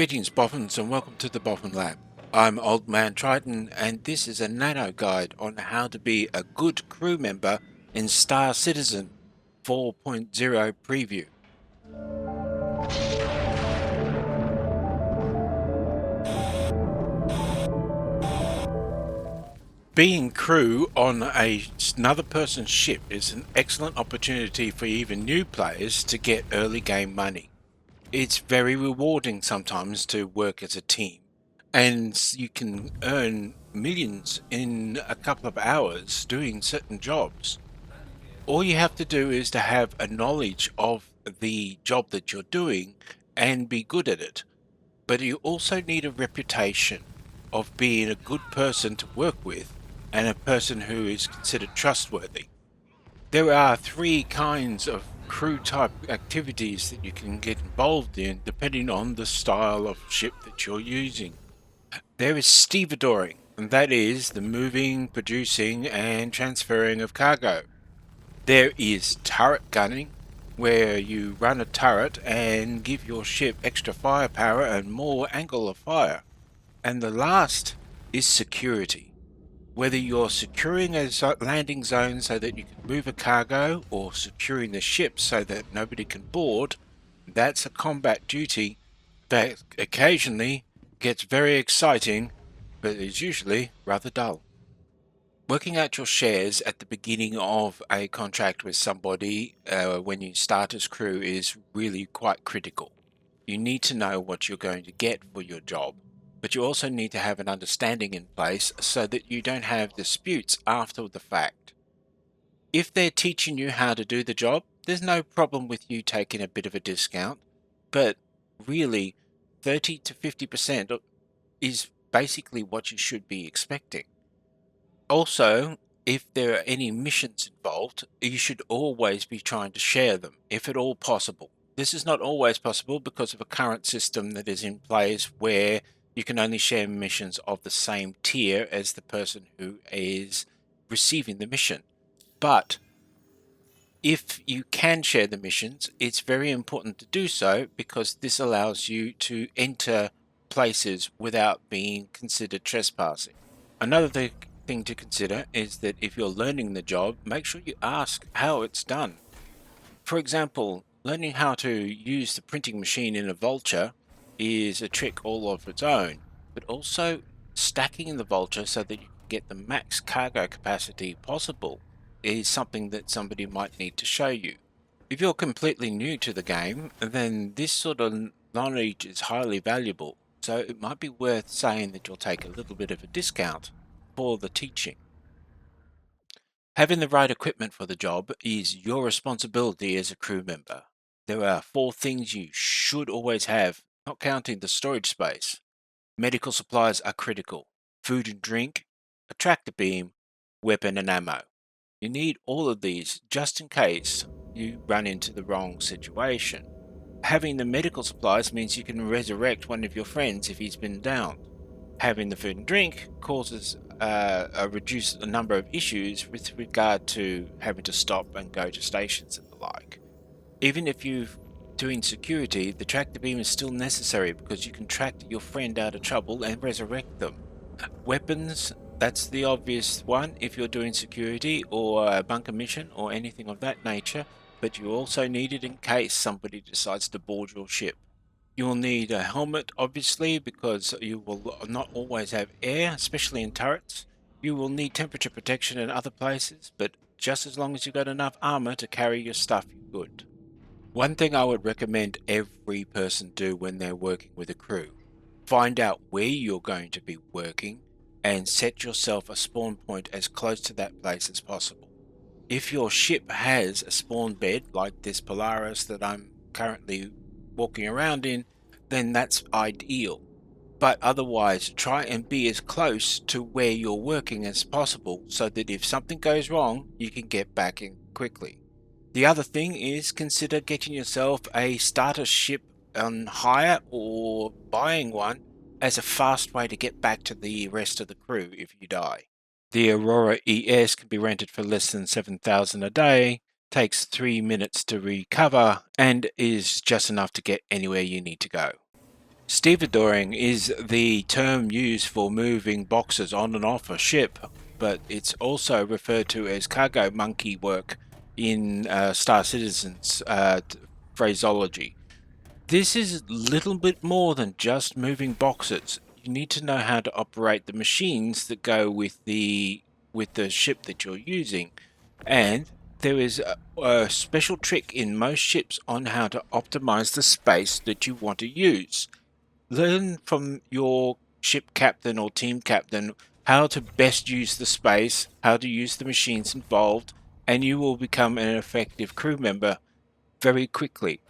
Greetings Boffins and welcome to the Boffin Lab. I'm Old Man Triton and this is a Nano guide on how to be a good crew member in Star Citizen 4.0 preview. Being crew on another person's ship is an excellent opportunity for even new players to get early game money. It's very rewarding sometimes to work as a team, and you can earn millions in a couple of hours doing certain jobs. All you have to do is to have a knowledge of the job that you're doing and be good at it. But you also need a reputation of being a good person to work with and a person who is considered trustworthy. There are three kinds of crew type activities that you can get involved in depending on the style of ship that you're using. There is Stevedoring, and that is the moving, producing, and transferring of cargo. There is turret gunning, where you run a turret and give your ship extra firepower and more angle of fire. And the last is security. Whether you're securing a landing zone so that you can move a cargo or securing the ship so that nobody can board, that's a combat duty that occasionally gets very exciting, but is usually rather dull. Working out your shares at the beginning of a contract with somebody when you start as crew is really quite critical. You need to know what you're going to get for your job, but you also need to have an understanding in place so that you don't have disputes after the fact. If they're teaching you how to do the job, there's no problem with you taking a bit of a discount, but really 30 to 50% is basically what you should be expecting. Also, if there are any missions involved, you should always be trying to share them, if at all possible. This is not always possible because of a current system that is in place where you can only share missions of the same tier as the person who is receiving the mission. But if you can share the missions, it's very important to do so because this allows you to enter places without being considered trespassing. Another thing to consider is that if you're learning the job, make sure you ask how it's done. For example, learning how to use the printing machine in a vulture is a trick all of its own, but also stacking the vulture so that you can get the max cargo capacity possible is something that somebody might need to show you. If you're completely new to the game, then this sort of knowledge is highly valuable, so it might be worth saying that you'll take a little bit of a discount for the teaching. Having the right equipment for the job is your responsibility as a crew member. There are 4 things you should always have, not counting the storage space. Medical supplies are critical. Food and drink, a tractor beam, weapon and ammo. You need all of these just in case you run into the wrong situation. Having the medical supplies means you can resurrect one of your friends if he's been down. Having the food and drink causes a reduced number of issues with regard to having to stop and go to stations and the like. Even if you're doing security, the tractor beam is still necessary because you can track your friend out of trouble and resurrect them. Weapons, that's the obvious one if you're doing security or a bunker mission or anything of that nature, but you also need it in case somebody decides to board your ship. You will need a helmet, obviously, because you will not always have air, especially in turrets. You will need temperature protection in other places, but just as long as you've got enough armor to carry your stuff, you're good. One thing I would recommend every person do when they're working with a crew: find out where you're going to be working and set yourself a spawn point as close to that place as possible. If your ship has a spawn bed like this Polaris that I'm currently walking around in, then that's ideal. But otherwise, try and be as close to where you're working as possible so that if something goes wrong, you can get back in quickly. The other thing is consider getting yourself a starter ship on hire or buying one as a fast way to get back to the rest of the crew if you die. The Aurora ES can be rented for less than 7,000 a day, takes 3 minutes to recover, and is just enough to get anywhere you need to go. Stevedoring is the term used for moving boxes on and off a ship, but it's also referred to as cargo monkey work in Star Citizen's phraseology. This is a little bit more than just moving boxes. You need to know how to operate the machines that go with the ship that you're using, and there is a special trick in most ships on how to optimize the space that you want to use. Learn from your ship captain or team captain how to best use the space, how to use the machines involved, and you will become an effective crew member very quickly.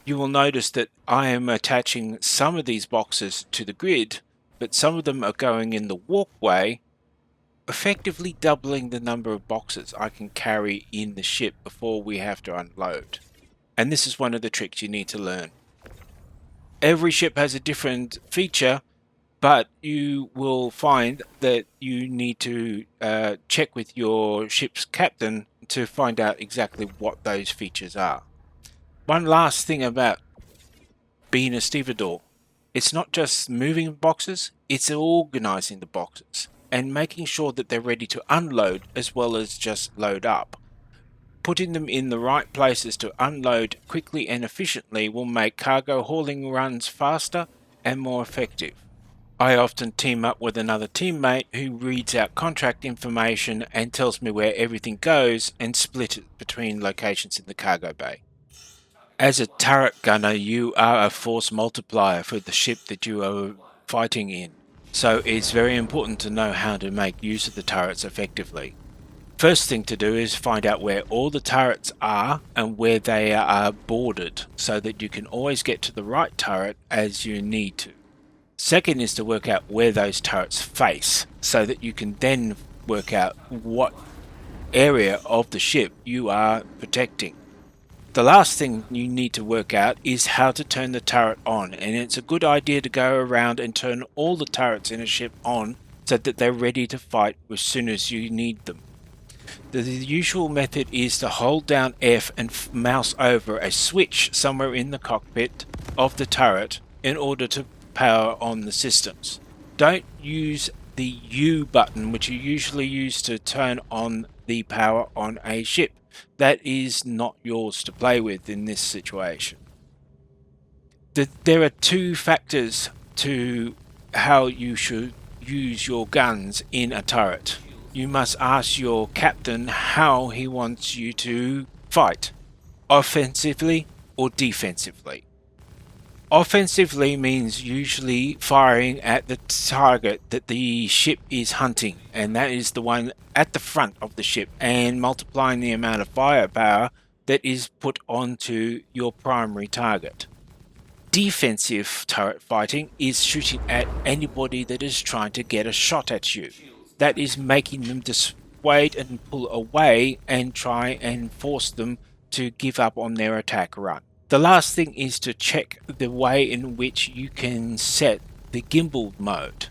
You will notice that I am attaching some of these boxes to the grid, but some of them are going in the walkway, effectively doubling the number of boxes I can carry in the ship before we have to unload. And this is one of the tricks you need to learn. Every ship has a different feature, but you will find that you need to check with your ship's captain to find out exactly what those features are. One last thing about being a stevedore. It's not just moving boxes, it's organizing the boxes and making sure that they're ready to unload as well as just load up. Putting them in the right places to unload quickly and efficiently will make cargo hauling runs faster and more effective. I often team up with another teammate who reads out contract information and tells me where everything goes and split it between locations in the cargo bay. As a turret gunner, you are a force multiplier for the ship that you are fighting in, so it's very important to know how to make use of the turrets effectively. First thing to do is find out where all the turrets are and where they are bordered so that you can always get to the right turret as you need to. Second is to work out where those turrets face so that you can then work out what area of the ship you are protecting. The last thing you need to work out is how to turn the turret on, and it's a good idea to go around and turn all the turrets in a ship on so that they're ready to fight as soon as you need them. The usual method is to hold down F and mouse over a switch somewhere in the cockpit of the turret in order to power on the systems. Don't use the U button, which you usually use to turn on the power on a ship. That is not yours to play with in this situation. There are two factors to how you should use your guns in a turret. You must ask your captain how he wants you to fight, offensively or defensively. Offensively means usually firing at the target that the ship is hunting, and that is the one at the front of the ship, and multiplying the amount of firepower that is put onto your primary target. Defensive turret fighting is shooting at anybody that is trying to get a shot at you. That is making them dissuade and pull away and try and force them to give up on their attack run. The last thing is to check the way in which you can set the gimbal mode.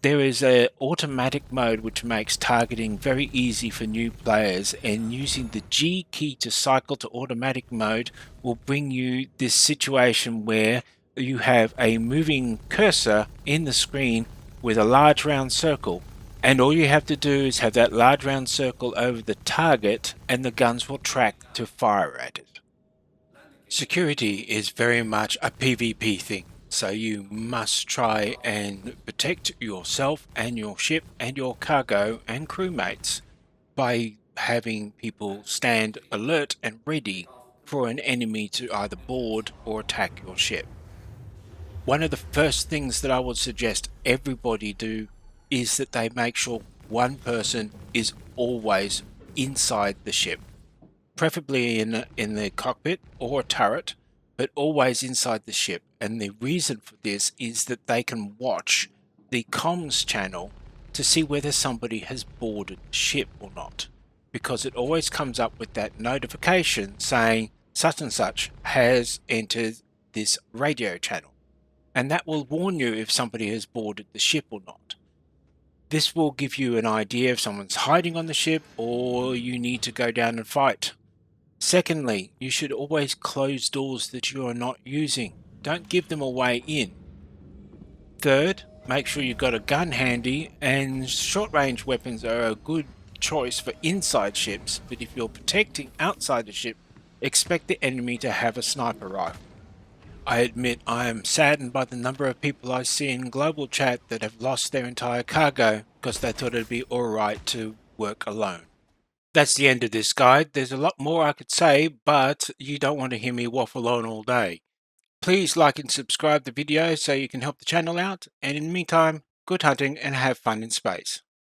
There is an automatic mode which makes targeting very easy for new players, and using the G key to cycle to automatic mode will bring you this situation where you have a moving cursor in the screen with a large round circle, and all you have to do is have that large round circle over the target and the guns will track to fire at it. Security is very much a PvP thing, so you must try and protect yourself and your ship and your cargo and crewmates by having people stand alert and ready for an enemy to either board or attack your ship. One of the first things that I would suggest everybody do is that they make sure one person is always inside the ship. Preferably in the cockpit or a turret, but always inside the ship. And the reason for this is that they can watch the comms channel to see whether somebody has boarded the ship or not, because it always comes up with that notification saying such and such has entered this radio channel, and that will warn you if somebody has boarded the ship or not. This will give you an idea if someone's hiding on the ship or you need to go down and fight. Secondly, you should always close doors that you are not using. Don't give them a way in. Third, make sure you've got a gun handy, and short-range weapons are a good choice for inside ships, but if you're protecting outside the ship, expect the enemy to have a sniper rifle. I admit I am saddened by the number of people I see in global chat that have lost their entire cargo because they thought it'd be alright to work alone. That's the end of this guide. There's a lot more I could say, but you don't want to hear me waffle on all day. Please like and subscribe the video so you can help the channel out, and in the meantime, good hunting and have fun in space.